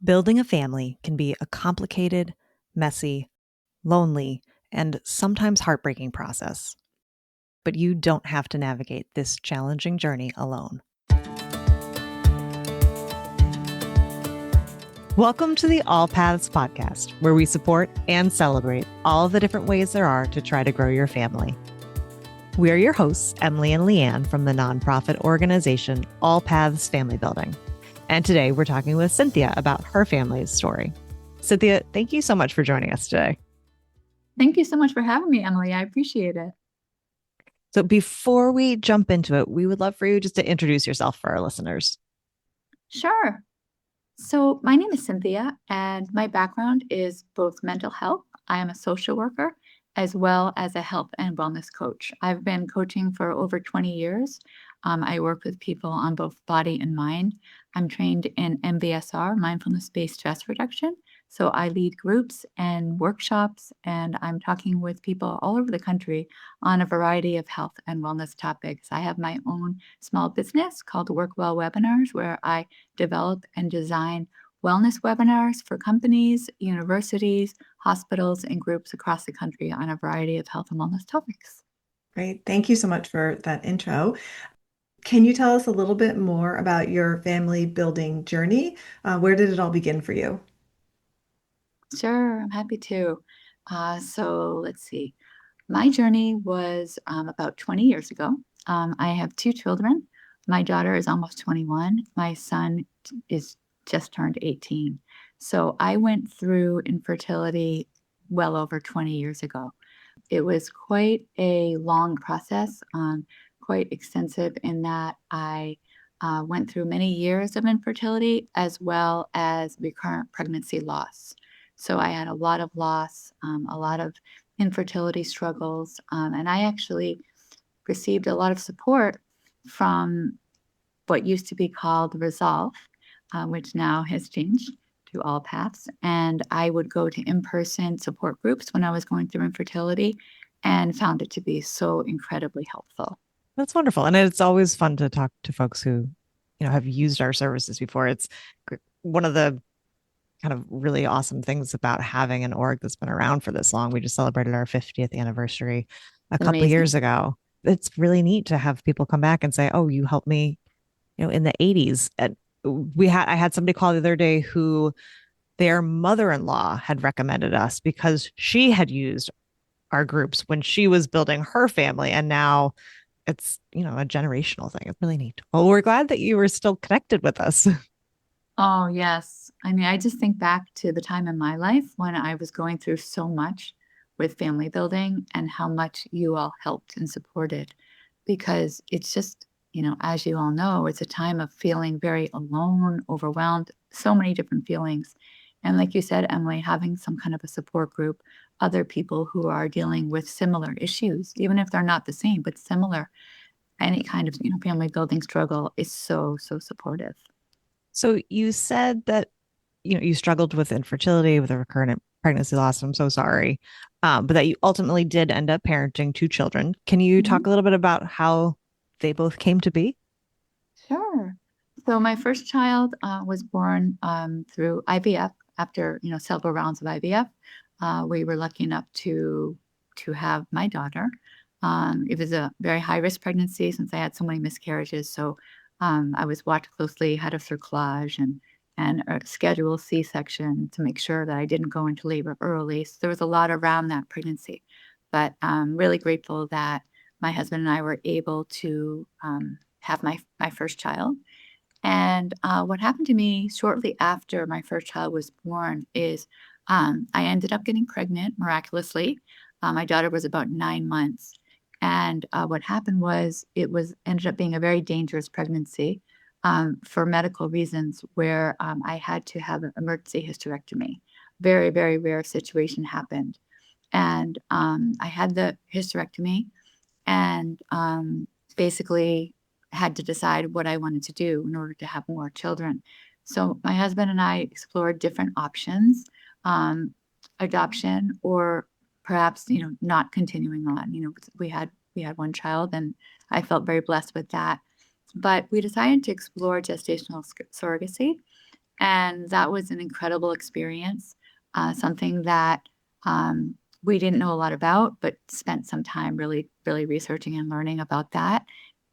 Building a family can be a complicated, messy, lonely, and sometimes heartbreaking process. But you don't have to navigate this challenging journey alone. Welcome to the All Paths podcast, where we support and celebrate all the different ways there are to try to grow your family. We are your hosts, Emily and Leanne, from the nonprofit organization All Paths Family Building. And today we're talking with Cynthia about her family's story. Cynthia, thank you so much for joining us today. Thank you so much for having me, Emily. I appreciate it. So before we jump into it, we would love for you just to introduce yourself for our listeners. Sure. So my name is Cynthia, and my background is both mental health. I am a social worker as well as a health and wellness coach. I've been coaching for over 20 years. I work with people on both body and mind. I'm trained in MBSR, Mindfulness-Based Stress Reduction. So I lead groups and workshops, and I'm talking with people all over the country on a variety of health and wellness topics. I have my own small business called Work Well Webinars, where I develop and design wellness webinars for companies, universities, hospitals, and groups across the country on a variety of health and wellness topics. Great. Thank you so much for that intro. Can you tell us a little bit more about your family building journey? Where did it all begin for you? Sure, I'm happy to. So let's see. My journey was about 20 years ago. I have two children. My daughter is almost 21. My son is just turned 18. So I went through infertility well over 20 years ago. It was quite a long process, quite extensive in that I went through many years of infertility as well as recurrent pregnancy loss. So I had a lot of loss, a lot of infertility struggles, and I actually received a lot of support from what used to be called Resolve, which now has changed to All Paths. And I would go to in-person support groups when I was going through infertility and found it to be so incredibly helpful. That's wonderful. And it's always fun to talk to folks who, have used our services before. It's one of the kind of really awesome things about having an org that's been around for this long. We just celebrated our 50th anniversary a couple of Amazing. years ago. It's really neat to have people come back and say, "Oh, you helped me, in the 80s." And I had somebody call the other day who their mother-in-law had recommended us because she had used our groups when she was building her family, and now it's, a generational thing. It's really neat. Well, we're glad that you were still connected with us. Oh, yes. I mean, I just think back to the time in my life when I was going through so much with family building and how much you all helped and supported because it's just, as you all know, it's a time of feeling very alone, overwhelmed, so many different feelings. And like you said, Emily, having some kind of a support group, other people who are dealing with similar issues, even if they're not the same, but similar, any kind of, family building struggle is so, so supportive. So you said that, you struggled with infertility, with a recurrent pregnancy loss. I'm so sorry. But that you ultimately did end up parenting two children. Can you talk a little bit about how they both came to be? Sure. So my first child was born through IVF after several rounds of IVF. We were lucky enough to have my daughter. It was a very high risk pregnancy since I had so many miscarriages. So I was watched closely, had a cerclage and a scheduled C-section to make sure that I didn't go into labor early. So there was a lot around that pregnancy, but I'm really grateful that my husband and I were able to have my first child. And what happened to me shortly after my first child was born is I ended up getting pregnant miraculously. My daughter was about 9 months. And what happened was ended up being a very dangerous pregnancy for medical reasons where I had to have an emergency hysterectomy. Very, very rare situation happened. And I had the hysterectomy and basically had to decide what I wanted to do in order to have more children. So my husband and I explored different options, adoption or perhaps, not continuing on. We had one child and I felt very blessed with that. But we decided to explore gestational surrogacy. And that was an incredible experience, something that we didn't know a lot about, but spent some time really, really researching and learning about that.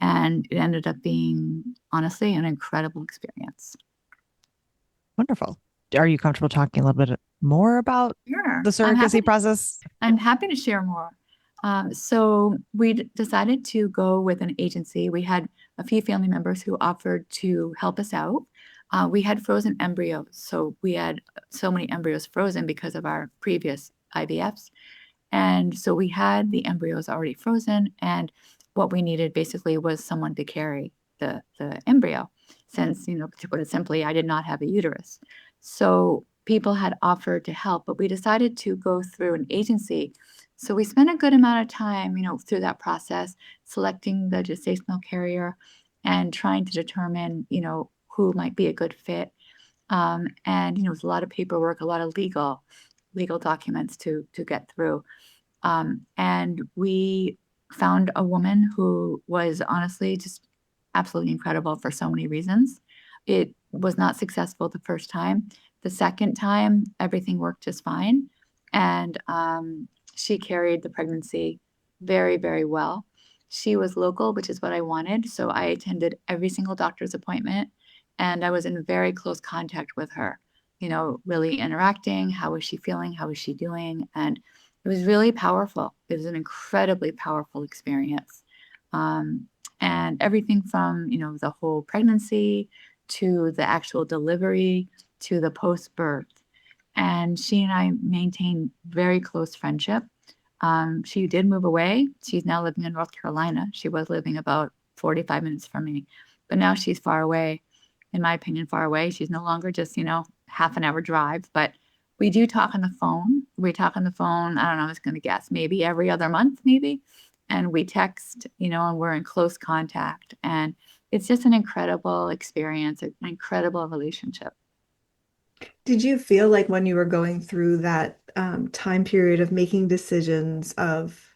And it ended up being, honestly, an incredible experience. Wonderful. Are you comfortable talking a little bit more about Sure. the surrogacy process? I'm happy to share more. So we decided to go with an agency. We had a few family members who offered to help us out. We had frozen embryos, so we had so many embryos frozen because of our previous IVFs. And so we had the embryos already frozen, and what we needed basically was someone to carry the embryo, since, to put it simply, I did not have a uterus. So people had offered to help, but we decided to go through an agency. So we spent a good amount of time, through that process, selecting the gestational carrier and trying to determine, who might be a good fit. And it was a lot of paperwork, a lot of legal documents to get through. And we found a woman who was honestly just absolutely incredible for so many reasons. It was not successful the first time. The second time, everything worked just fine. And she carried the pregnancy very, very well. She was local, which is what I wanted. So I attended every single doctor's appointment and I was in very close contact with her, really interacting. How was she feeling? How was she doing? And it was really powerful. It was an incredibly powerful experience. Um, and everything from, the whole pregnancy to the actual delivery to the post birth. And she and I maintained very close friendship. She did move away. She's now living in North Carolina. She was living about 45 minutes from me, but now she's far away, in my opinion, far away. She's no longer just, half an hour drive, but we do talk on the phone. We talk on the phone, I don't know, I was going to guess maybe every other month, maybe. And we text, and we're in close contact. And it's just an incredible experience, an incredible relationship. Did you feel like when you were going through that time period of making decisions of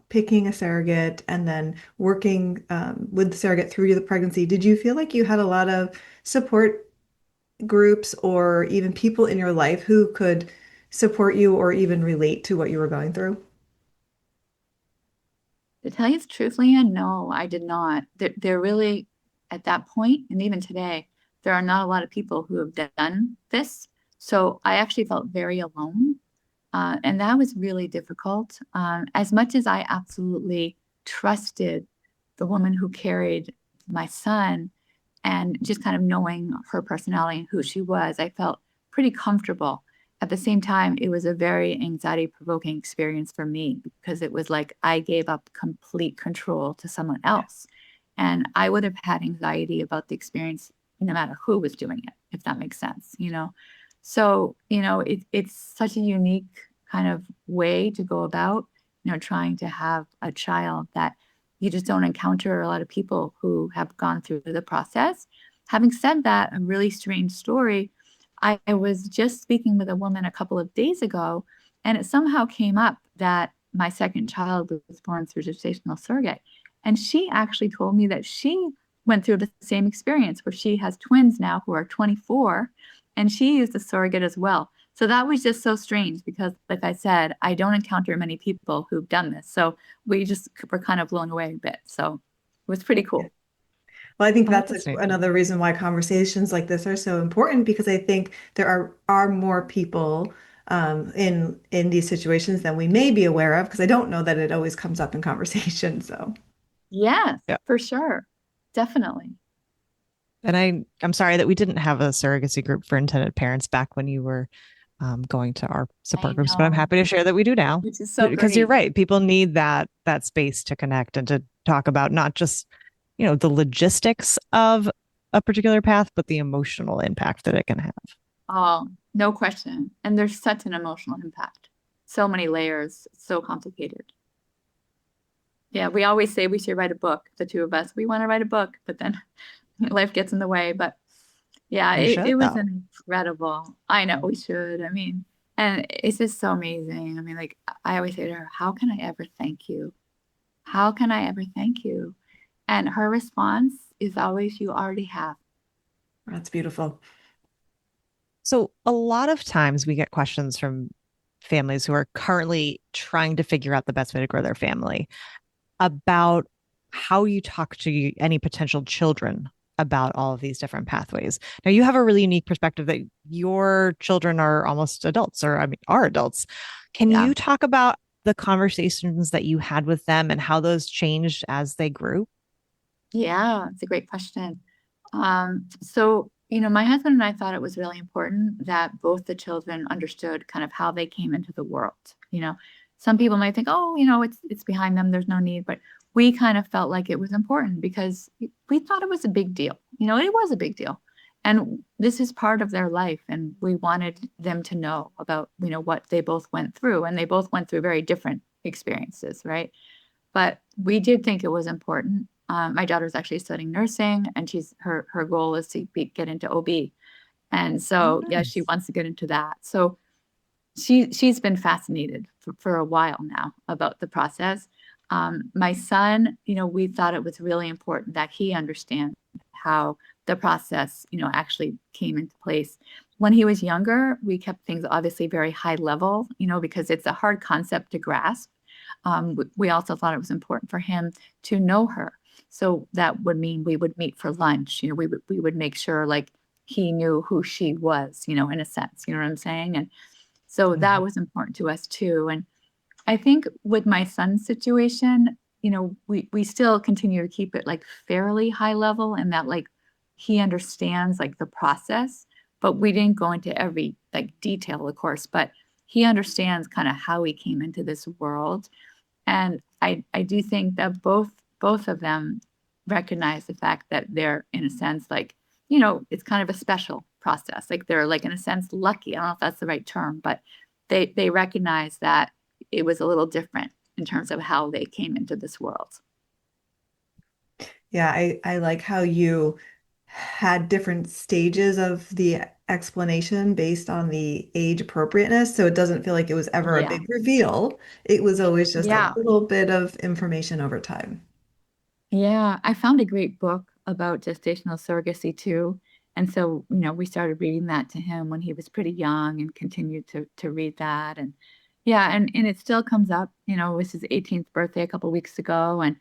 picking a surrogate and then working with the surrogate through the pregnancy, did you feel like you had a lot of support groups or even people in your life who could support you or even relate to what you were going through? To tell you the truth, Leanne, no, I did not. There really, at that point, and even today, there are not a lot of people who have done this. So I actually felt very alone. And that was really difficult. As much as I absolutely trusted the woman who carried my son and just kind of knowing her personality and who she was, I felt pretty comfortable. At the same time, it was a very anxiety provoking experience for me because it was like I gave up complete control to someone else. And I would have had anxiety about the experience no matter who was doing it, if that makes sense. So, it's such a unique kind of way to go about, trying to have a child that you just don't encounter a lot of people who have gone through the process. Having said that, a really strange story. I was just speaking with a woman a couple of days ago, and it somehow came up that my second child was born through gestational surrogate. And she actually told me that she went through the same experience where she has twins now who are 24, and she used a surrogate as well. So that was just so strange because, like I said, I don't encounter many people who've done this. So we just were kind of blown away a bit. So it was pretty Yeah. cool. Well, I think Oh, that's that's neat. another reason why conversations like this are so important because I think there are more people in these situations than we may be aware of because I don't know that it always comes up in conversation. So Yes, Yeah. for sure. Definitely. And I'm sorry that we didn't have a surrogacy group for intended parents back when you were going to our I support groups, but I'm know, happy to share that we do now. which is so Because you're great. right, people need that space to connect and to talk about not just, the logistics of a particular path, but the emotional impact that it can have. Oh, no question. And there's such an emotional impact. So many layers, so complicated. Yeah, we always say we should write a book, the two of us. We want to write a book, but then life gets in the way. But yeah, You it should was though. an incredible. I know we should. I mean, and it's just so amazing. I mean, like I always say to her, how can I ever thank you? How can I ever thank you? And her response is always, you already have. that's beautiful. So a lot of times we get questions from families who are currently trying to figure out the best way to grow their family about how you talk to any potential children about all of these different pathways. Now, you have a really unique perspective that your children are almost adults, or I mean, are adults. Can Yeah. you talk about the conversations that you had with them and how those changed as they grew? Yeah, it's a great question. So, my husband and I thought it was really important that both the children understood kind of how they came into the world. Some people might think, oh, it's behind them, there's no need, but we kind of felt like it was important because we thought it was a big deal. It was a big deal. And this is part of their life, and we wanted them to know about, what they both went through, and they both went through very different experiences, right? But we did think it was important. My daughter's actually studying nursing, and her goal is to get into OB. And Oh, so, yeah, she nice. wants to get into that. So she's been fascinated for a while now about the process. My son, we thought it was really important that he understand how the process, actually came into place. When he was younger, we kept things obviously very high level, because it's a hard concept to grasp. We also thought it was important for him to know her. So that would mean we would meet for lunch. We would make sure like he knew who she was, in a sense. You know what I'm saying? And so that Mhm. was important to us too. And I think with my son's situation, we still continue to keep it like fairly high level and that like he understands like the process, but we didn't go into every like detail, of course, but he understands kind of how he came into this world. And I do think that both of them recognize the fact that they're in a sense like, it's kind of a special process. Like they're like in a sense lucky. I don't know if that's the right term, but they recognize that it was a little different in terms of how they came into this world. Yeah, I like how you had different stages of the explanation based on the age appropriateness. So it doesn't feel like it was ever a Yeah. big reveal. It was always just a Yeah. little bit of information over time. Yeah, I found a great book about gestational surrogacy too. And so, we started reading that to him when he was pretty young and continued to read that. And yeah, and it still comes up, it was his 18th birthday a couple weeks ago. And,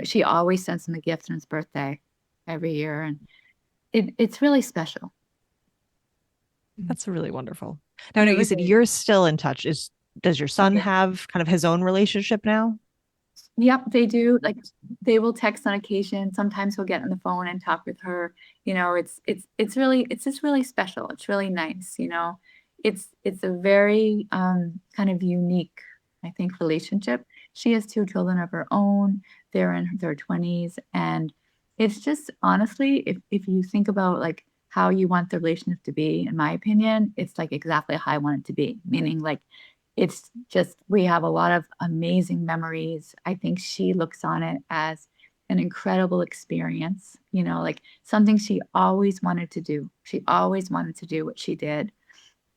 she always sends him a gift on his birthday every year. And it's really special. That's really wonderful. Now, I It know you really said is. you're still in touch. Does your Oh, son yeah. have kind of his own relationship now? Yep, they do. Like they will text on occasion. Sometimes he'll get on the phone and talk with her. It's just really special. It's really nice. It's a very kind of unique, I think, relationship. She has two children of her own. They're in their 20s. And it's just honestly, if you think about like how you want the relationship to be, in my opinion, it's like exactly how I want it to be. Meaning like it's just we have a lot of amazing memories. I think she looks on it as an incredible experience, like something she always wanted to do. She always wanted to do what she did.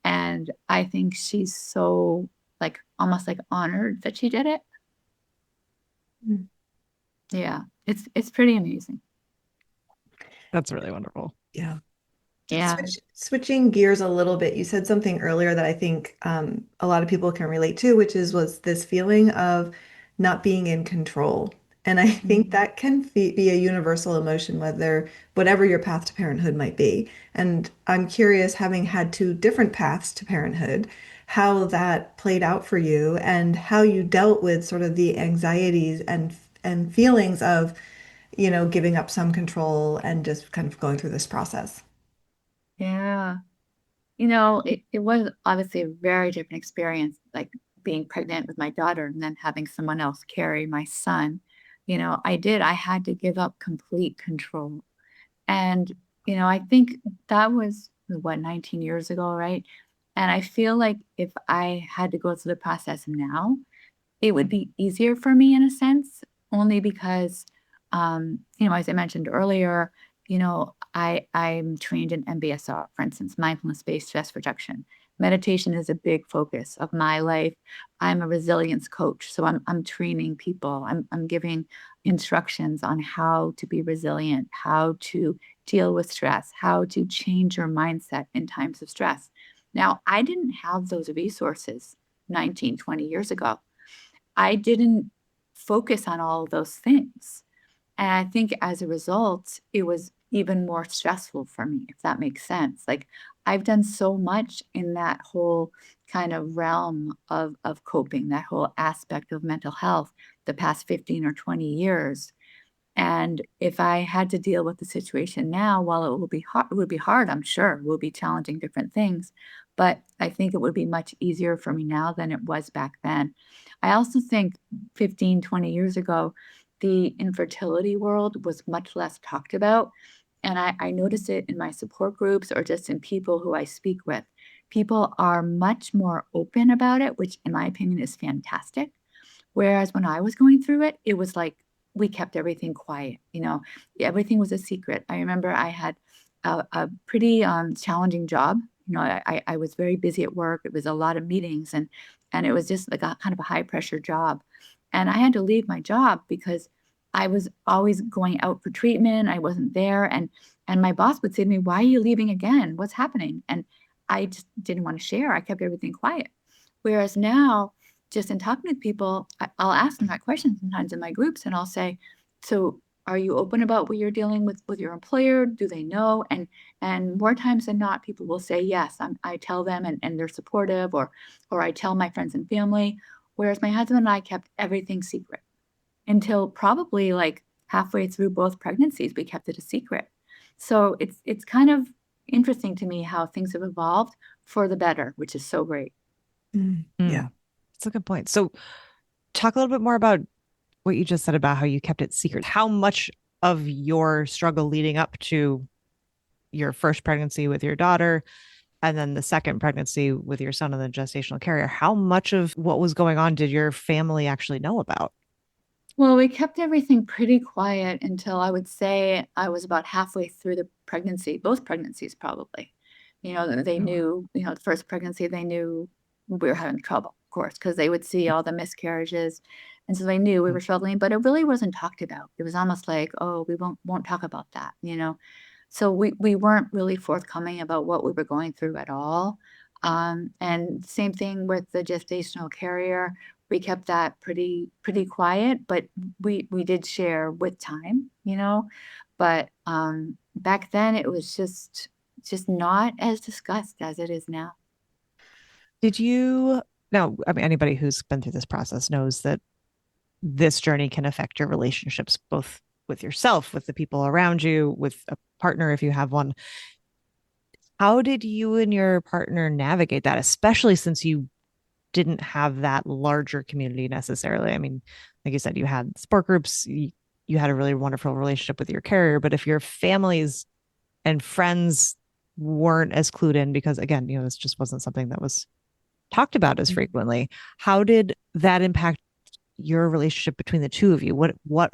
And I think she's so like almost like honored that she did it. Mm. Yeah. It's pretty amazing. That's really wonderful. Yeah. Yeah. Switching gears a little bit, you said something earlier that I think a lot of people can relate to, which was this feeling of not being in control. And I think Mhm. that can be a universal emotion, whatever your path to parenthood might be. And I'm curious, having had two different paths to parenthood, how that played out for you and how you dealt with sort of the anxieties and feelings of, giving up some control and just kind of going through this process. Yeah. It was obviously a very different experience, like being pregnant with my daughter and then having someone else carry my son. I had to give up complete control. And, I think that was what, 19 years ago, right? And I feel like if I had to go through the process now, it would be easier for me in a sense, only because, as I mentioned earlier, I'm trained in MBSR, for instance, mindfulness-based stress reduction. Meditation is a big focus of my life. I'm a resilience coach, so I'm training people. I'm giving instructions on how to be resilient, how to deal with stress, how to change your mindset in times of stress. Now, I didn't have those resources 19, 20 years ago. I didn't focus on all of those things. And I think as a result, it was even more stressful for me, if that makes sense. Like I've done so much in that whole kind of realm of coping, that whole aspect of mental health the past 15 or 20 years. And if I had to deal with the situation now, while it would be hard, I'm sure, it will be challenging different things, but I think it would be much easier for me now than it was back then. I also think 15, 20 years ago, the infertility world was much less talked about. And I notice it in my support groups or just in people who I speak with. People are much more open about it, which in my opinion is fantastic. Whereas when I was going through it, it was like we kept everything quiet. Everything was a secret. I remember I had a pretty challenging job. I was very busy at work. It was a lot of meetings, and it was just like a kind of a high pressure job. And I had to leave my job because I was always going out for treatment. I wasn't there, and my boss would say to me, "Why are you leaving again? What's happening?" And I just didn't want to share. I kept everything quiet. Whereas now, just in talking with people, I'll ask them that question sometimes in my groups, and I'll say, "So, are you open about what you're dealing with your employer? Do they know?" And more times than not, people will say yes. I tell them, and they're supportive, or I tell my friends and family. Whereas my husband and I kept everything secret until probably like halfway through both pregnancies, we kept it a secret. So it's kind of interesting to me how things have evolved for the better, which is so great. Yeah. That's a good point. So talk a little bit more about what you just said about how you kept it secret. How much of your struggle leading up to your first pregnancy with your daughter and then the second pregnancy with your son and the gestational carrier, how much of what was going on did your family actually know about? Well, we kept everything pretty quiet until I would say I was about halfway through the pregnancy, both pregnancies probably. They Oh, wow. knew, the first pregnancy, they knew we were having trouble, of course, because they would see all the miscarriages. And so they knew we were struggling, but it really wasn't talked about. It was almost like, oh, we won't talk about that. So we weren't really forthcoming about what we were going through at all. And same thing with the gestational carrier. We kept that pretty quiet, but we did share with time. But back then it was just not as discussed as it is now. Did you now, I mean, anybody who's been through this process knows that this journey can affect your relationships, both with yourself, with the people around you, with a partner, if you have one. How did you and your partner navigate that, especially since you didn't have that larger community necessarily? I mean, like you said, you had support groups, you had a really wonderful relationship with your carrier, but if your families and friends weren't as clued in, because again, this just wasn't something that was talked about as frequently, how did that impact your relationship between the two of you? What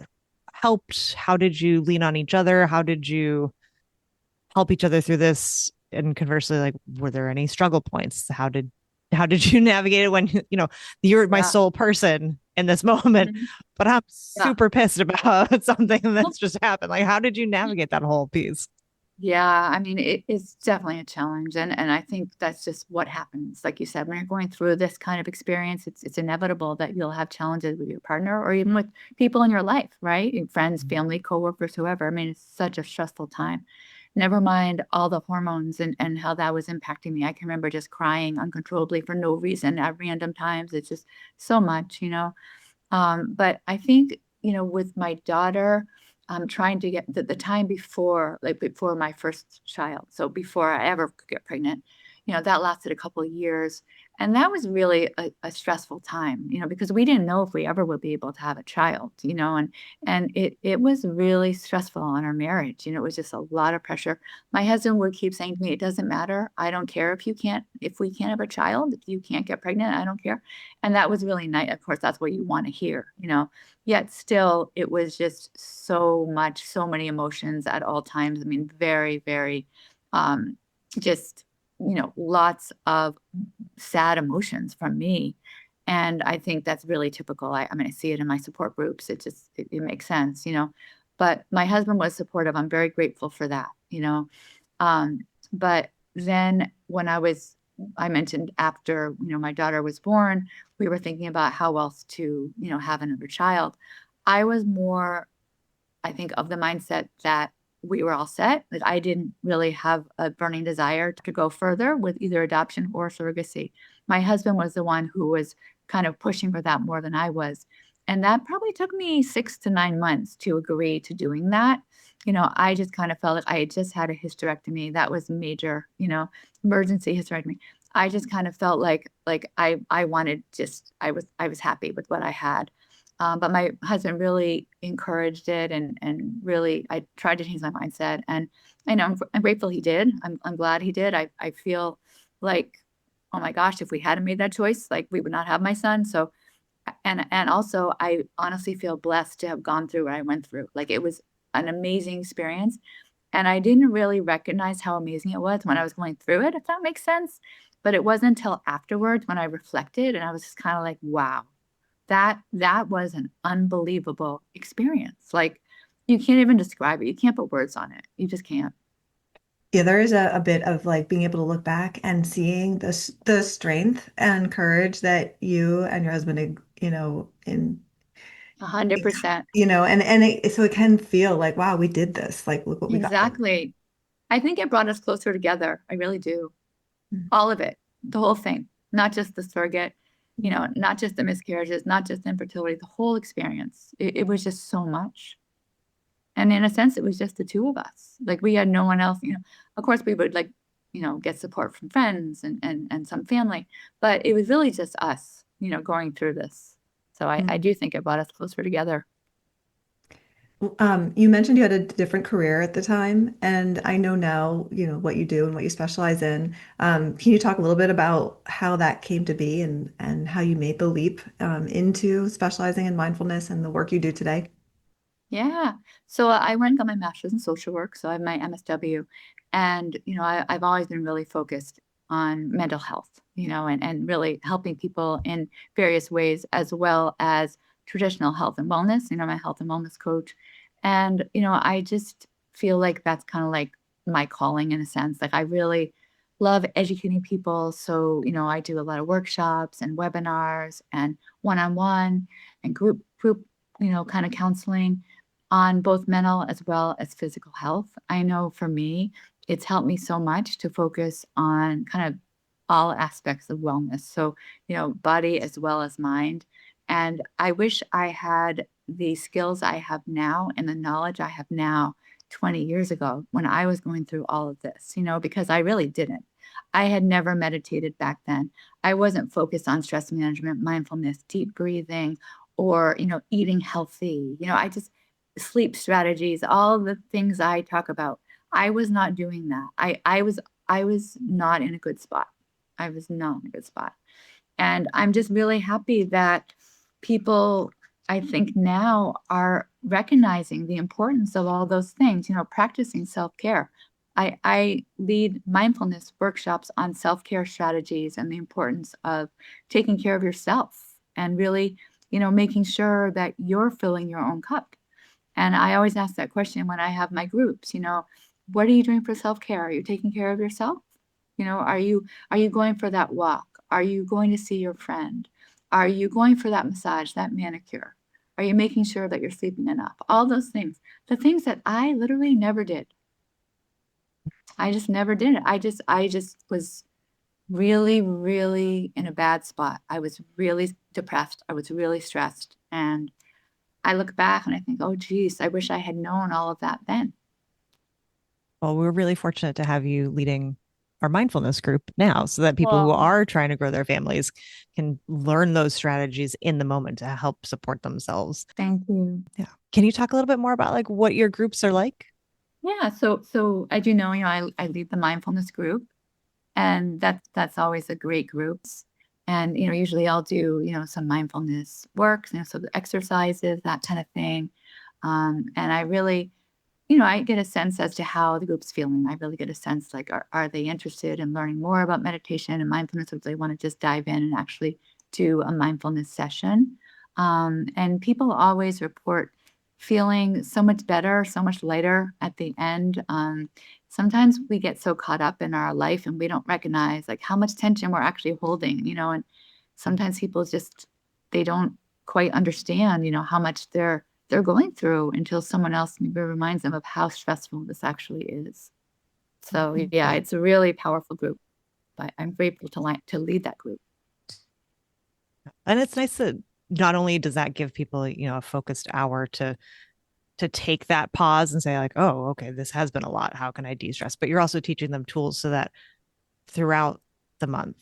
helped? How did you lean on each other? How did you help each other through this? And conversely, like, were there any struggle points? How did you navigate it when you're my Yeah. sole person in this moment, Mhm. but I'm Yeah. super pissed about something that's just happened. Like, how did you navigate that whole piece? Yeah, I mean, it's definitely a challenge, and I think that's just what happens. Like you said, when you're going through this kind of experience, it's inevitable that you'll have challenges with your partner or even with people in your life, right? Your friends, family, coworkers, whoever. I mean, it's such a stressful time. Never mind all the hormones and how that was impacting me. I can remember just crying uncontrollably for no reason at random times. It's just so much. But I think, with my daughter, trying to get the time before, like before my first child, so before I ever could get pregnant, that lasted a couple of years. And that was really a stressful time, because we didn't know if we ever would be able to have a child, and it was really stressful on our marriage. It was just a lot of pressure. My husband would keep saying to me, "It doesn't matter. I don't care if we can't have a child, if you can't get pregnant, I don't care." And that was really nice. Of course, that's what you want to hear. Yet still, it was just so much, so many emotions at all times. I mean, very, very, um, just, lots of sad emotions from me. And I think that's really typical. I mean, I see it in my support groups. It makes sense. But my husband was supportive. I'm very grateful for that. But then when I was I mentioned after, my daughter was born, we were thinking about how else to, have another child. I was more, I think, of the mindset that we were all set, that I didn't really have a burning desire to go further with either adoption or surrogacy. My husband was the one who was kind of pushing for that more than I was. And that probably took me 6 to 9 months to agree to doing that. I just kind of felt like I had just had a hysterectomy. That was major, emergency hysterectomy. I just kind of felt like I wanted just I was happy with what I had. But my husband really encouraged it, and really I tried to change my mindset, and I know I'm grateful he did. I'm glad he did. I feel like, oh my gosh, if we hadn't made that choice, like we would not have my son. So and also I honestly feel blessed to have gone through what I went through. Like it was an amazing experience, and I didn't really recognize how amazing it was when I was going through it, if that makes sense. But it wasn't until afterwards when I reflected and I was just kind of like, wow, that was an unbelievable experience. Like you can't even describe it. You can't put words on it. You just can't. Yeah, there is a bit of like being able to look back and seeing the strength and courage that you and your husband, in 100%. so it can feel like, wow, we did this. Like, look what we got done. Exactly. I think it brought us closer together. I really do. All of it, the whole thing, not just the surrogate, not just the miscarriages, not just infertility, the whole experience. It was just so much. And in a sense, it was just the two of us. Like we had no one else, Of course, we would like, get support from friends and some family, but it was really just us, going through this. So I do think it brought us closer together. You mentioned you had a different career at the time, and I know now, what you do and what you specialize in. Can you talk a little bit about how that came to be and how you made the leap into specializing in mindfulness and the work you do today? Yeah. So I went and got my master's in social work. So I have my MSW. And, I've always been really focused on mental health, and really helping people in various ways, as well as traditional health and wellness, my health and wellness coach. And, I just feel like that's kind of like my calling in a sense. Like I really love educating people. So, I do a lot of workshops and webinars and one-on-one and group, kind of counseling on both mental as well as physical health. I know for me, it's helped me so much to focus on kind of all aspects of wellness. So, body as well as mind. And I wish I had the skills I have now and the knowledge I have now 20 years ago when I was going through all of this, because I really didn't. I had never meditated back then. I wasn't focused on stress management, mindfulness, deep breathing, or, eating healthy. I just sleep strategies, all the things I talk about. I was not doing that. I was not in a good spot. I was not in a good spot. And I'm just really happy that people, I think now, are recognizing the importance of all those things, practicing self-care. I lead mindfulness workshops on self-care strategies and the importance of taking care of yourself and really, making sure that you're filling your own cup. And I always ask that question when I have my groups, what are you doing for self-care? Are you taking care of yourself? Are you going for that walk? Are you going to see your friend? Are you going for that massage, that manicure? Are you making sure that you're sleeping enough? All those things, the things that I literally never did. I just never did it. I just was really, really in a bad spot. I was really depressed. I was really stressed. And I look back and I think, oh, geez, I wish I had known all of that then. Well, we're really fortunate to have you leading our mindfulness group now so that people who Well, are trying to grow their families can learn those strategies in the moment to help support themselves. thank you. Yeah. Can you talk a little bit more about like what your groups are like? Yeah, so as you know, I lead the mindfulness group, and that's always a great group. And usually I'll do some mindfulness work, so the exercises, that kind of thing. And I really, I get a sense as to how the group's feeling. I really get a sense like, are they interested in learning more about meditation and mindfulness, or do they want to just dive in and actually do a mindfulness session? And people always report feeling so much better, so much lighter at the end. sometimes we get so caught up in our life and we don't recognize like how much tension we're actually holding, and sometimes people just, they don't quite understand, how much they're going through until someone else maybe reminds them of how stressful this actually is. So yeah, it's a really powerful group. I'm grateful to lead that group. And it's nice that not only does that give people, a focused hour to take that pause and say like, oh, okay, this has been a lot. How can I de-stress? But you're also teaching them tools so that throughout the month,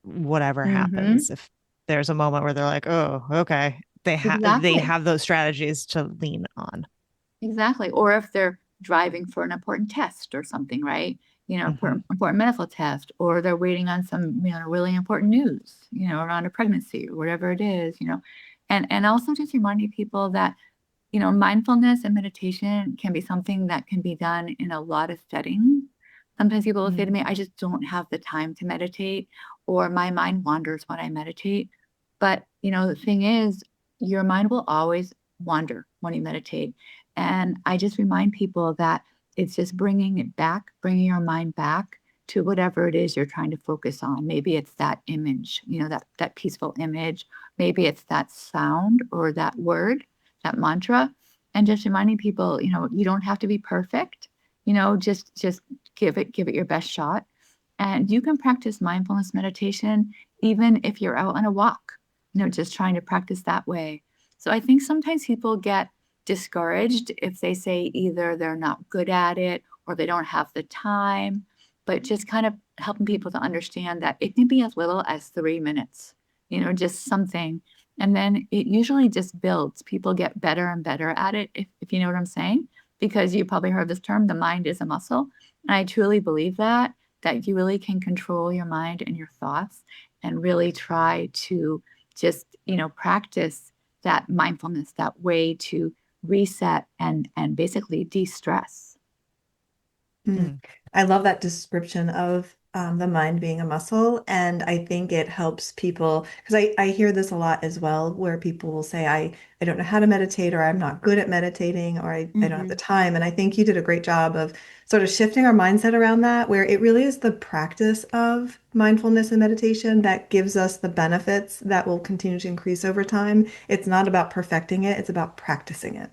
whatever Mm-hmm. happens, if there's a moment where they're like, oh, okay, they Exactly. have those strategies to lean on. Exactly. Or if they're driving for an important test or something, right? Mhm. Important medical test, or they're waiting on some, really important news, around a pregnancy or whatever it is, and also just reminding people that, mindfulness and meditation can be something that can be done in a lot of settings. Sometimes people will say to Mm. me, I just don't have the time to meditate, or my mind wanders when I meditate. But, the thing is, your mind will always wander when you meditate. And I just remind people that it's just bringing it back, bringing your mind back to whatever it is you're trying to focus on. Maybe it's that image, that peaceful image. Maybe it's that sound or that word, that mantra, and just reminding people, you don't have to be perfect. Just give it your best shot. And you can practice mindfulness meditation even if you're out on a walk, just trying to practice that way. So I think sometimes people get discouraged if they say either they're not good at it or they don't have the time, but just kind of helping people to understand that it can be as little as 3 minutes, just something. And then it usually just builds. People get better and better at it, if you know what I'm saying, because you probably heard this term, the mind is a muscle. And I truly believe that you really can control your mind and your thoughts and really try to just, practice that mindfulness, that way to reset and basically de-stress. Mm. Mm. I love that description of the mind being a muscle. And I think it helps people because I hear this a lot as well, where people will say, I don't know how to meditate, or I'm not good at meditating, or I don't have the Hmm. time. And I think you did a great job of sort of shifting our mindset around that, where it really is the practice of mindfulness and meditation that gives us the benefits that will continue to increase over time. It's not about perfecting it, it's about practicing it.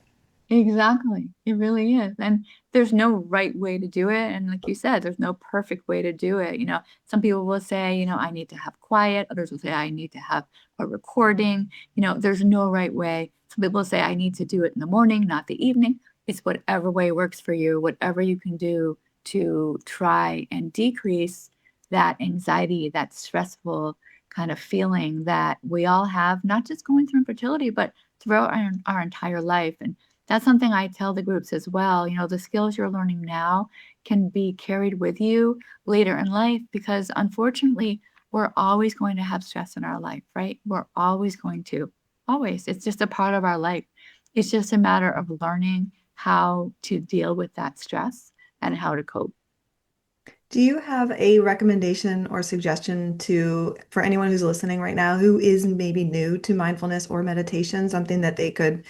Exactly. It really is. And there's no right way to do it. And like you said, there's no perfect way to do it. Some people will say, I need to have quiet. Others will say, I need to have a recording. There's no right way. Some people say, I need to do it in the morning, not the evening. It's whatever way works for you, whatever you can do to try and decrease that anxiety, that stressful kind of feeling that we all have, not just going through infertility, but throughout our entire life. And that's something I tell the groups as well. The skills you're learning now can be carried with you later in life because unfortunately, we're always going to have stress in our life, right? We're always going to, always. It's just a part of our life. It's just a matter of learning how to deal with that stress and how to cope. Do you have a recommendation or suggestion to for anyone who's listening right now who is maybe new to mindfulness or meditation, something that they could,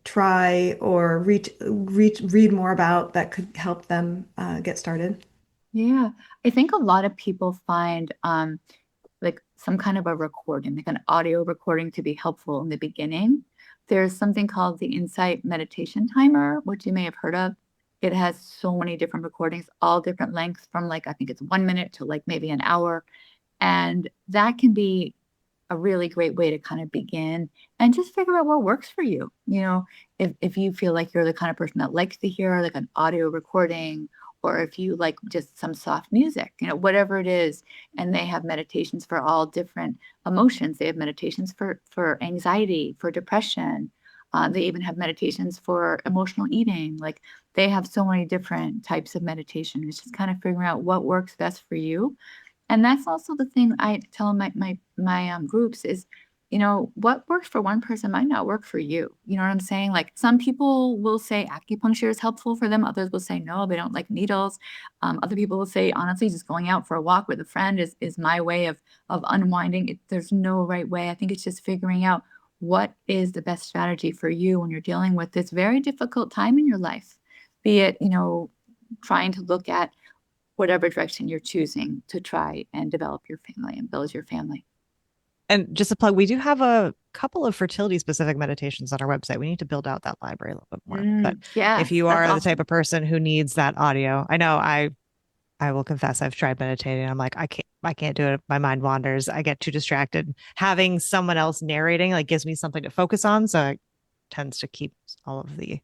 try or read more about that could help them get started? Yeah, I think a lot of people find like some kind of a recording, like an audio recording to be helpful in the beginning. There's something called the Insight Meditation Timer, which you may have heard of. It has so many different recordings, all different lengths from like, I think it's 1 minute to like maybe an hour. And that can be a really great way to kind of begin and just figure out what works for you. If you feel like you're the kind of person that likes to hear like an audio recording, or if you like just some soft music, whatever it is. And they have meditations for all different emotions. They have meditations for anxiety, for depression. They even have meditations for emotional eating. Like they have so many different types of meditation. It's just kind of figuring out what works best for you, and that's also the thing I tell my groups is, what works for one person might not work for you. You know what I'm saying? Like some people will say acupuncture is helpful for them. Others will say no, they don't like needles. Other people will say honestly, just going out for a walk with a friend is my way of unwinding. There's no right way. I think it's just figuring out what is the best strategy for you when you're dealing with this very difficult time in your life. Be it, trying to look at whatever direction you're choosing to try and develop your family and build your family. And just a plug, we do have a couple of fertility specific meditations on our website. We need to build out that library a little bit more. But if Yes, you that's are the type awesome. of person who needs that audio, I know I will confess I've tried meditating. I'm like, I can't do it. My mind wanders. I get too distracted. Having someone else narrating like gives me something to focus on. So it tends to keep all of the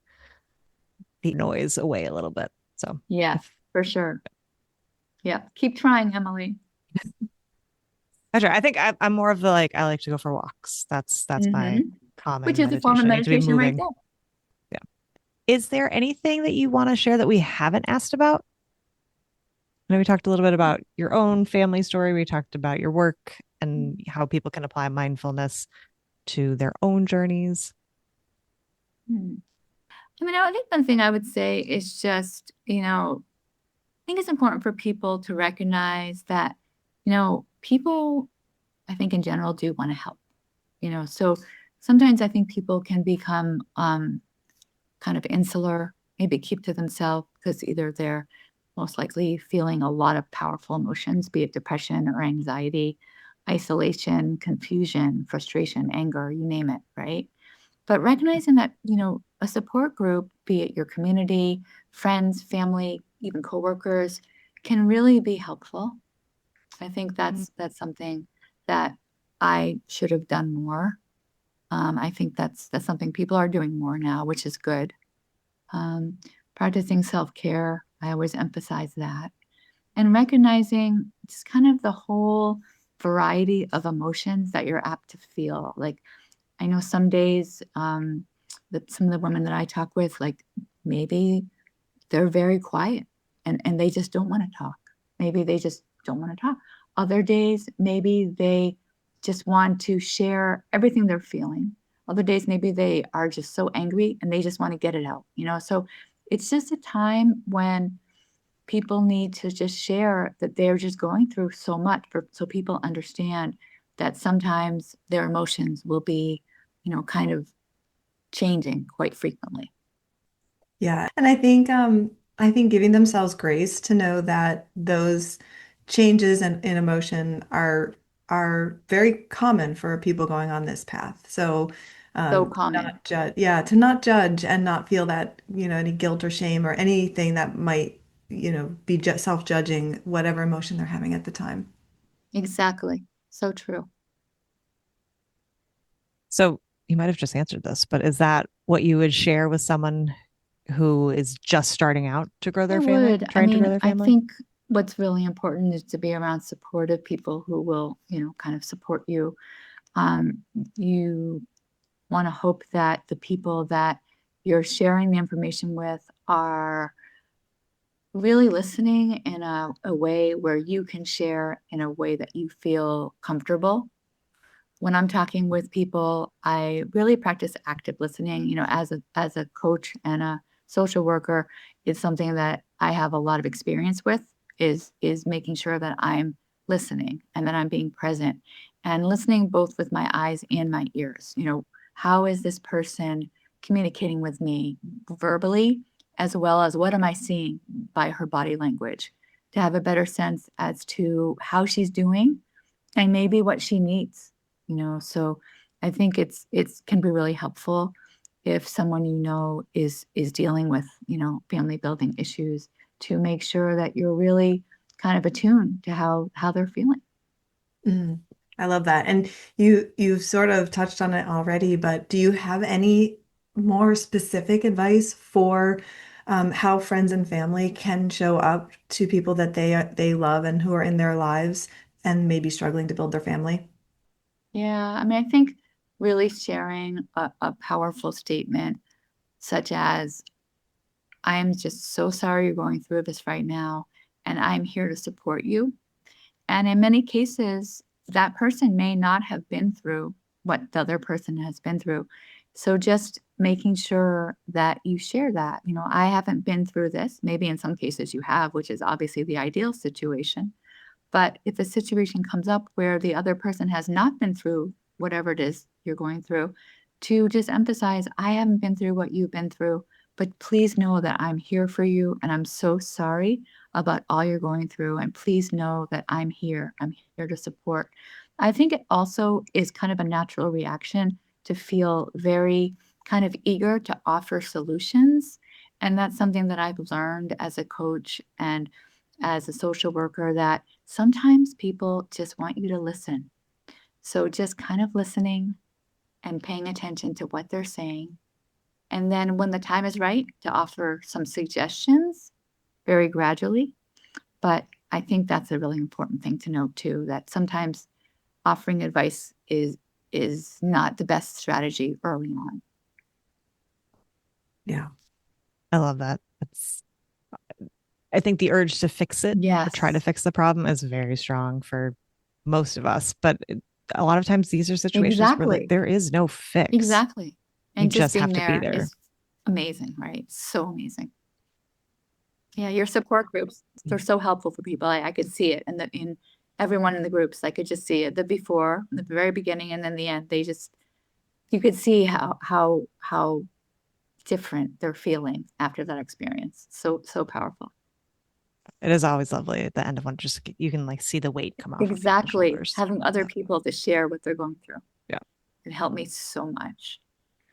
noise away a little bit. So Yes, if for sure. Yeah. Keep trying, Emily. I try, I think I'm more of the like I like to go for walks. That's my Hmm. Which calming is a form of meditation. I need to be meditation right moving. there. Yeah. Is there anything that you want to share that we haven't asked about? I know we talked a little bit about your own family story. We talked about your work and how people can apply mindfulness to their own journeys. Hmm. I mean, I think one thing I would say is just, I think it's important for people to recognize that, people, I think in general, do want to help, so sometimes I think people can become kind of insular, maybe keep to themselves because either they're most likely feeling a lot of powerful emotions, be it depression or anxiety, isolation, confusion, frustration, anger, you name it, right? But recognizing that, a support group, be it your community, friends, family, even coworkers, can really be helpful. I think Mm. that's something that I should have done more. I think that's something people are doing more now, which is good. Um, Practicing self-care, I always emphasize that, and recognizing just kind of the whole variety of emotions that you're apt to feel. Like I know some days that some of the women that I talk with, like maybe they're very quiet and they just don't want to talk. Maybe they just don't want to talk. Other days, maybe they just want to share everything they're feeling. Other days, maybe they are just so angry and they just want to get it out, So it's just a time when people need to just share that they're just going through so much so people understand that sometimes their emotions will be, kind of changing quite frequently. Yeah. And I think giving themselves grace to know that those changes in emotion are very common for people going on this path. So So to common. not judge, yeah, to not judge and not feel that, any guilt or shame or anything that might, be just self-judging whatever emotion they're having at the time. Exactly. So true. So you might have just answered this, but is that what you would share with someone who is just starting out to grow I their family, would. I trying to grow mean, their I family? think what's really important is to be around supportive people who will, kind of support you. You want to hope that the people that you're sharing the information with are really listening in a way where you can share in a way that you feel comfortable. When I'm talking with people, I really practice active listening. As a coach and a social worker, it's something that I have a lot of experience with is making sure that I'm listening and that I'm being present and listening both with my eyes and my ears. How is this person communicating with me verbally as well as what am I seeing by her body language to have a better sense as to how she's doing and maybe what she needs, so I think it's can be really helpful if someone is dealing with, family building issues to make sure that you're really kind of attuned to how they're feeling. Mm, I love that. And you've sort of touched on it already, but do you have any more specific advice for how friends and family can show up to people that they love and who are in their lives and maybe struggling to build their family? Yeah, I mean, I think really sharing a powerful statement such as, I'm just so sorry you're going through this right now, and I'm here to support you. And in many cases, that person may not have been through what the other person has been through. So just making sure that you share that, I haven't been through this. Maybe in some cases you have, which is obviously the ideal situation. But if a situation comes up where the other person has not been through whatever it is you're going through, to just emphasize, I haven't been through what you've been through, but please know that I'm here for you, and I'm so sorry about all you're going through. And please know that I'm here. I'm here to support. I think it also is kind of a natural reaction to feel very kind of eager to offer solutions. And that's something that I've learned as a coach and as a social worker, that sometimes people just want you to listen. So just kind of listening and paying attention to what they're saying. And then when the time is right, to offer some suggestions very gradually. But I think that's a really important thing to note too, that sometimes offering advice is not the best strategy early on. Yeah. I love that. I think the urge to fix it or try to Yes, fix the problem is very strong for most of us. But a lot of times these are situations where exactly. there is no fix. Exactly. You And just just have being to be there there. is amazing, right? So amazing. Yeah, your support groups, they're so helpful for people. I could see it in everyone in the groups. I could just see it, the before, the very beginning, and then the end. You could see how different they're feeling after that experience. So powerful. It is always lovely at the end of one. Just you can like see the weight come off of people's Exactly. shoulders. Having other people to share what they're going through. Yeah. It helped me so much,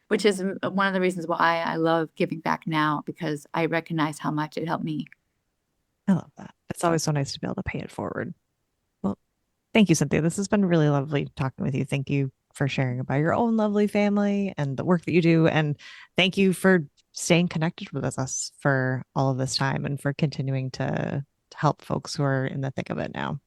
which is one of the reasons why I love giving back now, because I recognize how much it helped me. I love that. It's always so nice to be able to pay it forward. Well, thank you, Cynthia. This has been really lovely talking with you. Thank you for sharing about your own lovely family and the work that you do. And thank you for staying connected with us for all of this time and for continuing to help folks who are in the thick of it now.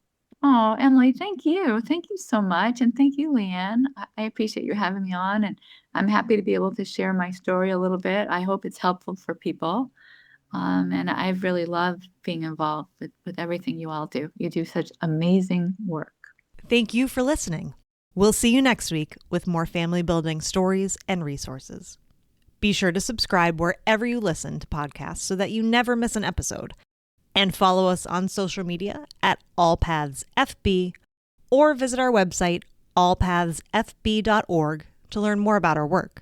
Oh, Emily, thank you. Thank you so much. And thank you, Leanne. I appreciate you having me on, and I'm happy to be able to share my story a little bit. I hope it's helpful for people. And I've really loved being involved with everything you all do. You do such amazing work. Thank you for listening. We'll see you next week with more family building stories and resources. Be sure to subscribe wherever you listen to podcasts so that you never miss an episode. And follow us on social media at allpathsfb, or visit our website, allpathsfb.org, to learn more about our work.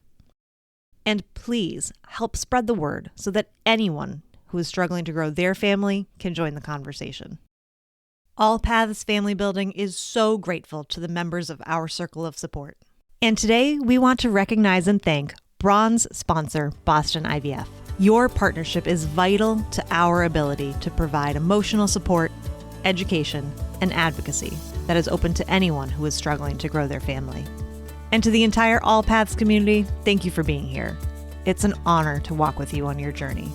And please help spread the word so that anyone who is struggling to grow their family can join the conversation. All Paths Family Building is so grateful to the members of our circle of support. And today we want to recognize and thank bronze sponsor Boston IVF. Your partnership is vital to our ability to provide emotional support, education, and advocacy that is open to anyone who is struggling to grow their family. And to the entire All Paths community, thank you for being here. It's an honor to walk with you on your journey.